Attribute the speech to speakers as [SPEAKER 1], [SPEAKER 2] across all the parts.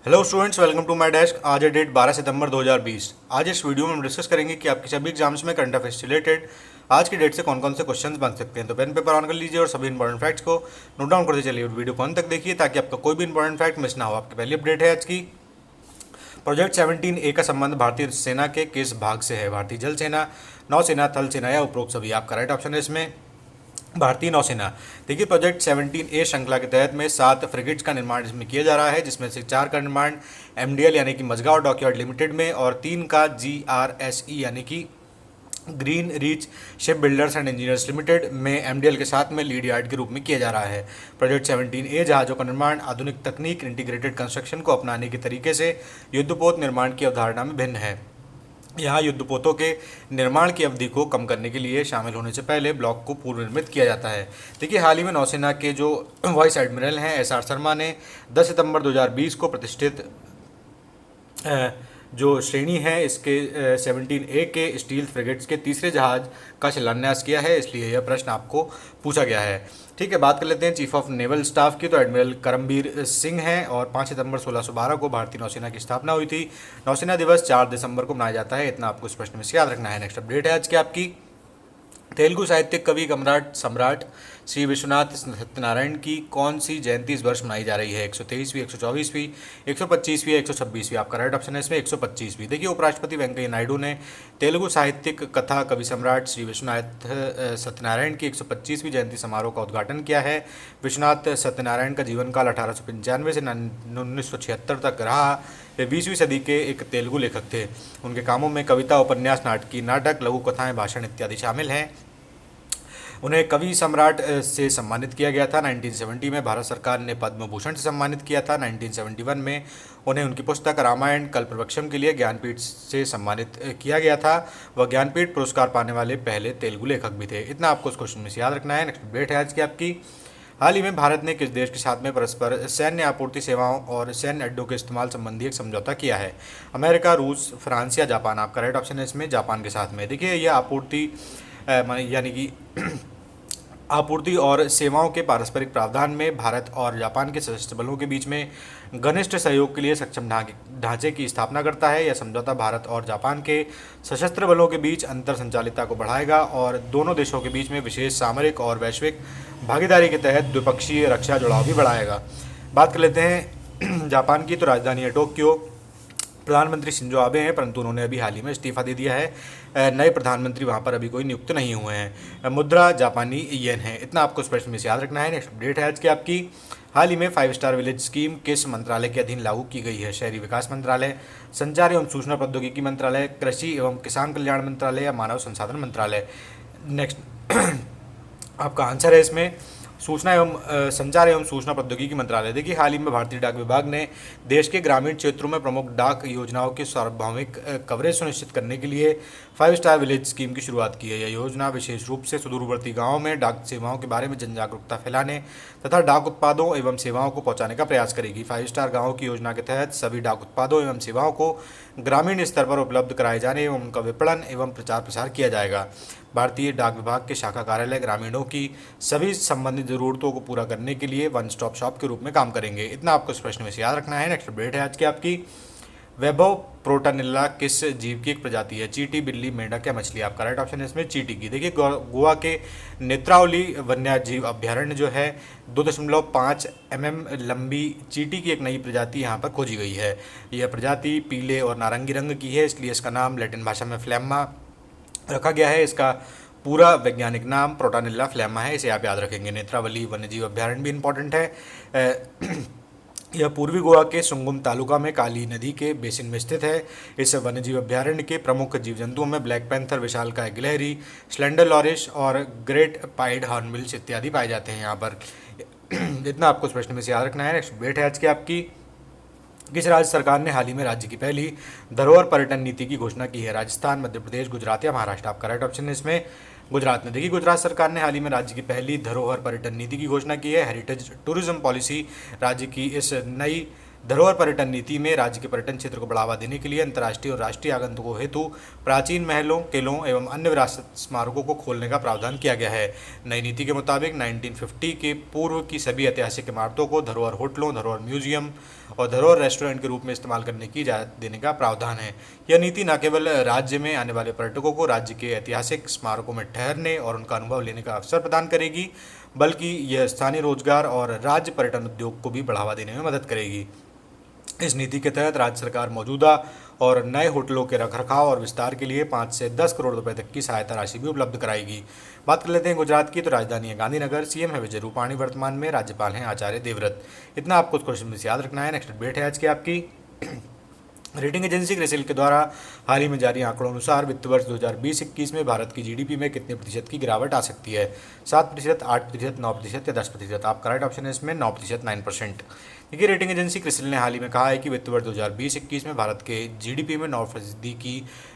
[SPEAKER 1] Hello students, welcome to my desk. आज है date 12 सितंबर 2020। आज इस वीडियो में हम डिस्कस करेंगे कि आपके सभी एग्जाम्स में करंट अफेयर्स से रिलेटेड आज की डेट से कौन कौन से क्वेश्चंस बन सकते हैं। तो पेन पेपर ऑन कर लीजिए और सभी इंपॉर्टेंट फैक्ट्स को नोट डाउन करते चलिए और वीडियो को अंत तक देखिए ताकि आपका कोई भी इंपॉर्टेंट फैक्ट मिस ना हो। आपकी पहली अपडेट है आज की। प्रोजेक्ट 17A का संबंध भारतीय सेना के किस भाग से है? भारतीय जल सेना, नौसेना, थल सेना या उपरोक्त सभी? आपका राइट ऑप्शन है इसमें भारतीय नौसेना। देखिए, प्रोजेक्ट 17A श्रृंखला के तहत में 7 फ्रिगेट्स का निर्माण इसमें किया जा रहा है, जिसमें से 4 का निर्माण MDL यानी कि मझगांव डॉकयार्ड लिमिटेड में और 3 का GRSE यानी कि green reach ship builders and engineers limited में MDL के साथ में लीड यार्ड के रूप में किया जा रहा है। प्रोजेक्ट 17A जहाज़ों का निर्माण आधुनिक तकनीक, इंटीग्रेटेड कंस्ट्रक्शन को अपनाने के तरीके से युद्धपोत निर्माण की अवधारणा में भिन्न है। यहाँ युद्धपोतों के निर्माण की अवधि को कम करने के लिए शामिल होने से पहले ब्लॉक को पूर्व निर्मित किया जाता है। देखिए, हाल ही में नौसेना के जो वाइस एडमिरल हैं SR शर्मा ने 10 सितंबर 2020 को प्रतिष्ठित जो श्रेणी है इसके 17A के स्टील फ्रिगेट्स के तीसरे जहाज का शिलान्यास किया है, इसलिए यह प्रश्न आपको पूछा गया है। ठीक है, बात कर लेते हैं चीफ ऑफ नेवल स्टाफ की। तो एडमिरल करमबीर सिंह हैं और 5 सितंबर 1612 को भारतीय नौसेना की स्थापना हुई थी। नौसेना दिवस 4 दिसंबर को मनाया जाता है, इतना आपको इस प्रश्न में से याद रखना है। नेक्स्ट अपडेट है आज की आपकी। तेलुगु साहित्यिक कवि सम्राट श्री विश्वनाथ सत्यनारायण की कौन सी जयंती इस वर्ष मनाई जा रही है? 123वीं, 124वीं, 125वीं या 126वीं? आपका राइट ऑप्शन है इसमें 125वीं। देखिए, उपराष्ट्रपति वेंकैया नायडू ने तेलुगु साहित्यिक कथा कवि सम्राट श्री विश्वनाथ सत्यनारायण की 125वीं जयंती समारोह का उद्घाटन किया है। विश्वनाथ सत्यनारायण का जीवन काल 1895 से 1976 तक रहा। वे 20वीं सदी के एक तेलुगु लेखक थे। उनके कामों में कविता, उपन्यास, नाटक, लघु कथाएं, भाषण इत्यादि शामिल हैं। उन्हें कवि सम्राट से सम्मानित किया गया था। 1970 में भारत सरकार ने पद्म भूषण से सम्मानित किया था। 1971 में उन्हें उनकी पुस्तक रामायण कल्पवृक्षम के लिए ज्ञानपीठ से सम्मानित किया गया था। वह ज्ञानपीठ पुरस्कार पाने वाले पहले तेलुगु लेखक भी थे। इतना आपको इस क्वेश्चन में से याद रखना है। नेक्स्ट अपडेट है आज की आपकी। हाल ही में भारत ने किस देश के साथ में परस्पर सैन्य आपूर्ति सेवाओं और सैन्य अड्डों के इस्तेमाल संबंधी एक समझौता किया है? अमेरिका, रूस, फ्रांस या जापान? आपका राइट ऑप्शन है इसमें जापान के साथ में। देखिए, यह आपूर्ति यानी कि आपूर्ति और सेवाओं के पारस्परिक प्रावधान में भारत और जापान के सशस्त्र बलों के बीच में घनिष्ठ सहयोग के लिए सक्षम ढांचे की स्थापना करता है। यह समझौता भारत और जापान के सशस्त्र बलों के बीच अंतर संचालितता को बढ़ाएगा और दोनों देशों के बीच में विशेष सामरिक और वैश्विक भागीदारी के तहत द्विपक्षीय रक्षा जुड़ाव भी बढ़ाएगा। बात कर लेते हैं जापान की। तो राजधानी है टोक्यो। प्रधानमंत्री शिंजो आबे हैं, परंतु उन्होंने अभी हाल ही में इस्तीफा दे दिया है। नए प्रधानमंत्री वहां पर अभी कोई नियुक्त नहीं हुए हैं। मुद्रा जापानी येन है। इतना आपको इस प्रश्न में से याद रखना है। नेक्स्ट अपडेट है आज की आपकी। हाल ही में 5 स्टार विलेज स्कीम किस मंत्रालय के अधीन लागू की गई है? शहरी विकास मंत्रालय, संचार एवं सूचना प्रौद्योगिकी मंत्रालय, कृषि एवं किसान कल्याण मंत्रालय या मानव संसाधन मंत्रालय? नेक्स्ट आपका आंसर है इसमें सूचना एवं संचार एवं सूचना प्रौद्योगिकी मंत्रालय। देखिए, हाल ही में भारतीय डाक विभाग ने देश के ग्रामीण क्षेत्रों में प्रमुख डाक योजनाओं के सार्वभौमिक कवरेज सुनिश्चित करने के लिए 5 स्टार विलेज स्कीम की शुरुआत की है। यह योजना विशेष रूप से सुदूरवर्ती गांवों में डाक सेवाओं के बारे में जन जागरूकता फैलाने तथा डाक उत्पादों एवं सेवाओं को पहुंचाने का प्रयास करेगी। 5 स्टार गाँवों की योजना के तहत सभी डाक उत्पादों एवं सेवाओं को ग्रामीण स्तर पर उपलब्ध कराए जाने एवं उनका विपणन एवं प्रचार प्रसार किया जाएगा। भारतीय डाक विभाग के शाखा कार्यालय ग्रामीणों की सभी संबंधित जरूरतों को पूरा करने के लिए वन स्टॉप शॉप के रूप में काम करेंगे। इतना आपको इस प्रश्न में से याद रखना है। नेक्स्ट अपडेट है आज की आपकी। वैभव प्रोटानिल्ला किस जीव की एक प्रजाति है? चींटी, बिल्ली, मेंढक या मछली? आपका राइट ऑप्शन है इसमें चींटी की। देखिए, गोवा के नेत्रावली वन्य जीव अभ्यारण्य जो है 2.5 mm लंबी चींटी की एक नई प्रजाति यहाँ पर खोजी गई है। यह प्रजाति पीले और नारंगी रंग की है, इसलिए इसका नाम लैटिन भाषा में फ्लैमा रखा गया है। इसका पूरा वैज्ञानिक नाम प्रोटानिल्ला फ्लैमा है, इसे आप याद रखेंगे। नेत्रावली वन्यजीव अभ्यारण्य भी इंपॉर्टेंट है। यह पूर्वी गोवा के सुंगुम तालुका में काली नदी के बेसिन में स्थित है। इस वन्यजीव अभ्यारण्य के प्रमुख जीव जंतुओं में ब्लैक पैंथर, विशालकाय गिलहरी, स्लेंडर लॉरिश और ग्रेट पाइड हॉर्नबिल्स इत्यादि पाए जाते हैं यहाँ पर। इतना आपको इस प्रश्न में से याद रखना है। नेक्स्ट अपडेट है आज की आपकी। किस राज्य सरकार ने हाल ही में राज्य की पहली धरोहर पर्यटन नीति की घोषणा की है? राजस्थान, मध्य प्रदेश, गुजरात या महाराष्ट्र? आपका राइट ऑप्शन है इसमें गुजरात में। देखिए, गुजरात सरकार ने हाल ही में राज्य की पहली धरोहर पर्यटन नीति की घोषणा की है। हेरिटेज टूरिज्म पॉलिसी राज्य की इस नई धरोहर पर्यटन नीति में राज्य के पर्यटन क्षेत्र को बढ़ावा देने के लिए अंतर्राष्ट्रीय और राष्ट्रीय आगंतुकों हेतु प्राचीन महलों, किलों एवं अन्य विरासत स्मारकों को खोलने का प्रावधान किया गया है। नई नीति के मुताबिक 1950 के पूर्व की सभी ऐतिहासिक इमारतों को धरोहर होटलों, धरोहर म्यूजियम और धरोहर रेस्टोरेंट के रूप में इस्तेमाल करने की इजाज़त देने का प्रावधान है। यह नीति न केवल राज्य में आने वाले पर्यटकों को राज्य के ऐतिहासिक स्मारकों में ठहरने और उनका अनुभव लेने का अवसर प्रदान करेगी, बल्कि यह स्थानीय रोजगार और राज्य पर्यटन उद्योग को भी बढ़ावा देने में मदद करेगी। इस नीति के तहत राज्य सरकार मौजूदा और नए होटलों के रखरखाव और विस्तार के लिए 5 से 10 करोड़ रुपए तक की सहायता राशि भी उपलब्ध कराएगी। बात कर लेते हैं गुजरात की, तो राजधानी है गांधीनगर, सीएम है विजय रूपाणी, वर्तमान में राज्यपाल हैं आचार्य देवव्रत। इतना आपको क्वेश्चन में से याद रखना है। नेक्स्ट अपडेट है आज की आपकी रेटिंग एजेंसी क्रिसिल के द्वारा हाल ही में जारी आंकड़ों अनुसार वित्त वर्ष 2020-21 में भारत की जीडीपी में कितने प्रतिशत की गिरावट आ सकती है? 7%, 8%, 9% या 10%? आपका राइट ऑप्शन है इसमें 9%, 9%। देखिए, रेटिंग एजेंसी क्रिसिल ने हाल ही में कहा है कि वित्त वर्ष 2020-21 में भारत के जीडीपी में 9% की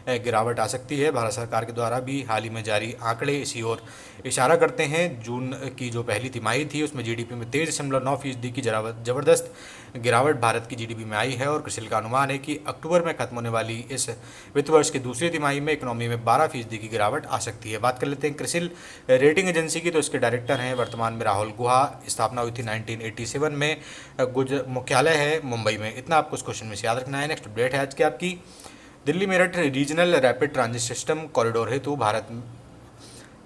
[SPEAKER 1] गिरावट आ सकती है। भारत सरकार के द्वारा भी हाल ही में जारी आंकड़े इसी ओर इशारा करते हैं। जून की जो पहली तिमाही थी उसमें जीडीपी में 23.9% की जबरदस्त गिरावट भारत की जीडीपी में आई है और क्रिसिल का अनुमान है कि अक्टूबर में खत्म होने वाली इस वित्त वर्ष की दूसरी तिमाही में इकोनॉमी में 12% की गिरावट आ सकती है। बात कर लेते हैं क्रिसिल रेटिंग एजेंसी की, तो इसके डायरेक्टर हैं वर्तमान में राहुल गुहा। स्थापना हुई थी 1987 में। मुख्यालय है मुंबई में। इतना आपको इस क्वेश्चन में से याद रखना है। नेक्स्ट अपडेट है आज की आपकी Delhi Meerut regional rapid transit system corridor हेतु भारत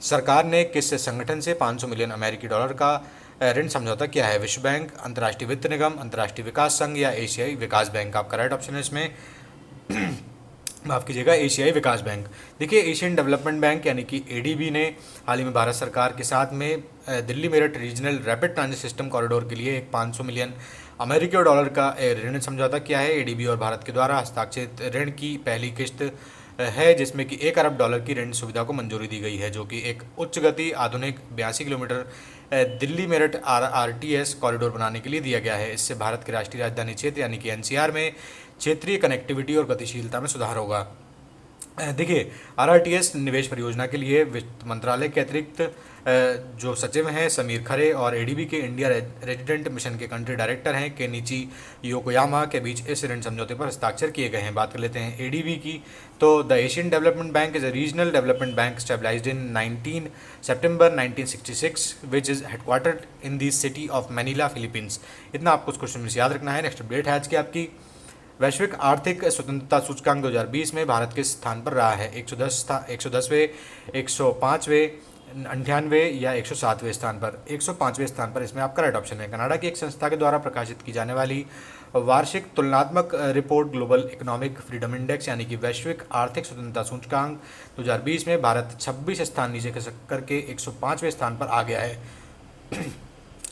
[SPEAKER 1] सरकार ने किस संगठन से 500 मिलियन अमेरिकी डॉलर का ऋण समझौता किया है? विश्व बैंक, अंतर्राष्ट्रीय वित्त निगम, अंतर्राष्ट्रीय विकास संघ या एशियाई विकास बैंक? आपका राइट ऑप्शन है इसमें माफ़ कीजिएगा, एशियाई विकास बैंक। देखिए, एशियन डेवलपमेंट बैंक यानी कि एडीबी ने हाल ही में भारत सरकार के साथ में Delhi Meerut regional rapid transit system corridor के लिए एक 500 मिलियन अमेरिकी डॉलर का ऋण समझौता किया है। एडीबी और भारत के द्वारा हस्ताक्षरित ऋण की पहली किस्त है, जिसमें कि 1 अरब डॉलर की ऋण सुविधा को मंजूरी दी गई है, जो कि एक उच्च गति आधुनिक 82 kilometre Delhi Meerut RTS corridor बनाने के लिए दिया गया है। इससे भारत के राष्ट्रीय राजधानी क्षेत्र यानी कि एनसीआर में क्षेत्रीय कनेक्टिविटी और गतिशीलता में सुधार होगा। देखिए, आरआरटीएस निवेश परियोजना के लिए वित्त मंत्रालय के अतिरिक्त जो सचिव हैं समीर खरे और एडीबी के इंडिया रेजिडेंट मिशन के कंट्री डायरेक्टर हैं केनिची योकोयामा के बीच इस ऋण समझौते पर हस्ताक्षर किए गए हैं। बात कर लेते हैं एडीबी की, तो the Asian Development Bank is a regional development bank stabilised in 19 सितंबर 1966 which is headquartered in the city of Manila, Philippines. इतना आपको उस क्वेश्चन में याद रखना है। नेक्स्ट अपडेट है आज की आपकी वैश्विक आर्थिक स्वतंत्रता सूचकांक 2020 में भारत किस स्थान पर रहा है? 110वें, 105वें, 98वें या 107वें स्थान पर? 105वें स्थान पर इसमें आपका राइट ऑप्शन है। कनाडा की एक संस्था के द्वारा प्रकाशित की जाने वाली वार्षिक तुलनात्मक report global economic freedom index यानी कि वैश्विक आर्थिक स्वतंत्रता सूचकांक 2020 में भारत 26 स्थान नीचे करके 105वें स्थान पर आ गया है।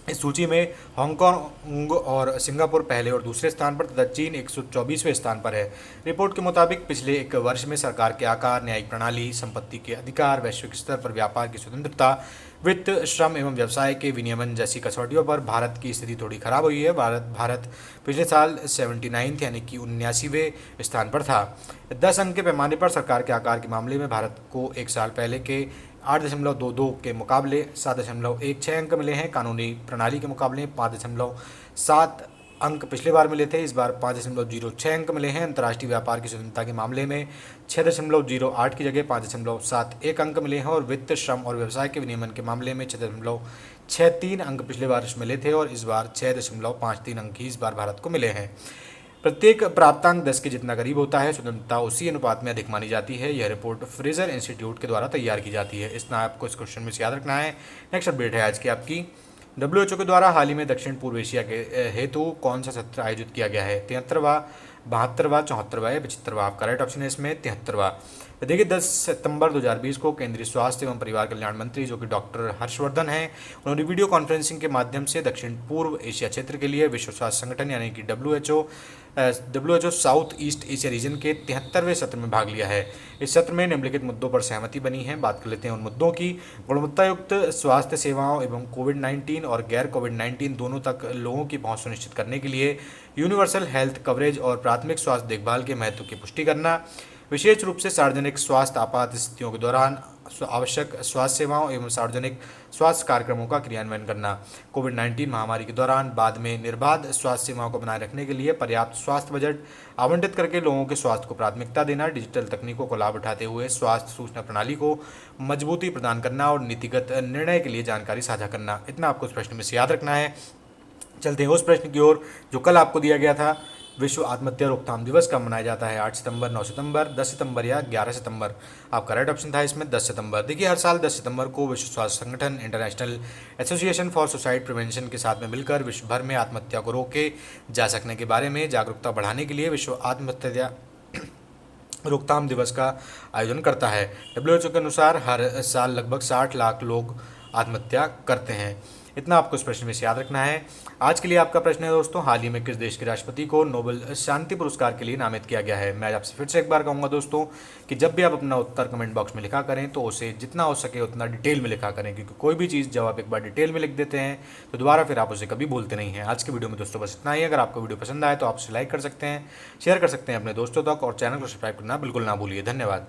[SPEAKER 1] इस सूची में हांगकांग और सिंगापुर पहले और दूसरे स्थान पर तथा चीन 124वें स्थान पर है। रिपोर्ट के मुताबिक पिछले एक वर्ष में सरकार के आकार, न्यायिक प्रणाली, संपत्ति के अधिकार, वैश्विक स्तर पर व्यापार की स्वतंत्रता, वित्त, श्रम एवं व्यवसाय के विनियमन जैसी कसौटियों पर भारत की स्थिति थोड़ी खराब हुई है। भारत पिछले साल 79 यानी कि 79वें स्थान पर था। 10 अंक के पैमाने पर सरकार के आकार के मामले में भारत को एक साल पहले के 8.22 के मुकाबले 7.16 अंक मिले हैं। कानूनी प्रणाली के मुकाबले 5.7 अंक पिछले बार मिले थे, इस बार 5.06 अंक मिले हैं। अंतर्राष्ट्रीय व्यापार की स्वतंत्रता के मामले में 6.08 की जगह 5.71 अंक मिले हैं और वित्त, श्रम और व्यवसाय के विनियमन के मामले में 6.63 अंक पिछले बार मिले थे और इस बार 6.53 अंक ही इस बार भारत को मिले हैं। प्रत्येक प्राप्तांक 10 के जितना करीब होता है, स्वतंत्रता उसी अनुपात में अधिक मानी जाती है। यह रिपोर्ट फ्रेजर इंस्टीट्यूट के द्वारा तैयार की जाती है। इतना आपको इस क्वेश्चन में याद रखना है। नेक्स्ट अपडेट है आज की आपकी WHO के द्वारा हाल ही में दक्षिण पूर्व एशिया के हेतु कौन सा सत्र आयोजित किया गया है? 73वां, 72वां, 74वां या 75वां? आपका राइट ऑप्शन है इसमें 73वां। देखिए, 10 सितंबर 2020 को केंद्रीय स्वास्थ्य एवं परिवार कल्याण मंत्री जो कि डॉक्टर हर्षवर्धन हैं, उन्होंने वीडियो कॉन्फ्रेंसिंग के माध्यम से दक्षिण पूर्व एशिया क्षेत्र के लिए विश्व स्वास्थ्य संगठन यानी कि WHO south east Asia region के 73वें सत्र में भाग लिया है। इस सत्र में निम्नलिखित मुद्दों पर सहमति बनी है। बात कर लेते हैं उन मुद्दों की। गुणवत्तायुक्त स्वास्थ्य सेवाओं एवं कोविड-19 और गैर कोविड-19 दोनों तक लोगों की पहुंच सुनिश्चित करने के लिए यूनिवर्सल हेल्थ कवरेज और प्राथमिक स्वास्थ्य देखभाल के महत्व की पुष्टि करना, विशेष रूप से सार्वजनिक स्वास्थ्य आपात स्थितियों के दौरान आवश्यक स्वास्थ्य सेवाओं एवं सार्वजनिक स्वास्थ्य कार्यक्रमों का क्रियान्वयन करना, कोविड-19 महामारी के दौरान बाद में निर्बाध स्वास्थ्य सेवाओं को बनाए रखने के लिए पर्याप्त स्वास्थ्य बजट आवंटित करके लोगों के स्वास्थ्य को प्राथमिकता देना, डिजिटल तकनीकों को लाभ उठाते हुए स्वास्थ्य सूचना प्रणाली को मजबूती प्रदान करना और नीतिगत निर्णय के लिए जानकारी साझा करना। इतना आपको इस प्रश्न में से याद रखना है। चलते हैं उस प्रश्न की ओर जो कल आपको दिया गया था। विश्व आत्महत्या रोकथाम दिवस कब मनाया जाता है? 8 सितंबर, 9 सितंबर, 10 सितंबर या 11 सितंबर? आपका राइट ऑप्शन था इसमें 10 सितंबर। देखिए, हर साल 10 सितंबर को विश्व स्वास्थ्य संगठन international association for suicide prevention के साथ में मिलकर विश्व भर में आत्महत्या को रोके जा सकने के बारे में जागरूकता बढ़ाने के लिए विश्व आत्महत्या रोकथाम दिवस का आयोजन करता है। डब्ल्यूएचओ के अनुसार हर साल लगभग 60 लाख लोग आत्महत्या करते हैं। इतना आपको इस प्रश्न में से याद रखना है। आज के लिए आपका प्रश्न है दोस्तों, हाल ही में किस देश के राष्ट्रपति को नोबेल शांति पुरस्कार के लिए नामित किया गया है? मैं आज आपसे फिर से एक बार कहूँगा दोस्तों कि जब भी आप अपना उत्तर कमेंट बॉक्स में लिखा करें तो उसे जितना हो सके उतना डिटेल में लिखा करें, क्योंकि कोई भी चीज़ जब आप एक बार डिटेल में लिख देते हैं तो दोबारा फिर आप उसे कभी बोलते नहीं हैं। आज की वीडियो में दोस्तों बस इतना ही। अगर आपको वीडियो पसंद आए तो आप उसे लाइक कर सकते हैं, शेयर कर सकते हैं अपने दोस्तों तक, और चैनल को सब्सक्राइब करना बिल्कुल ना भूलिए। धन्यवाद।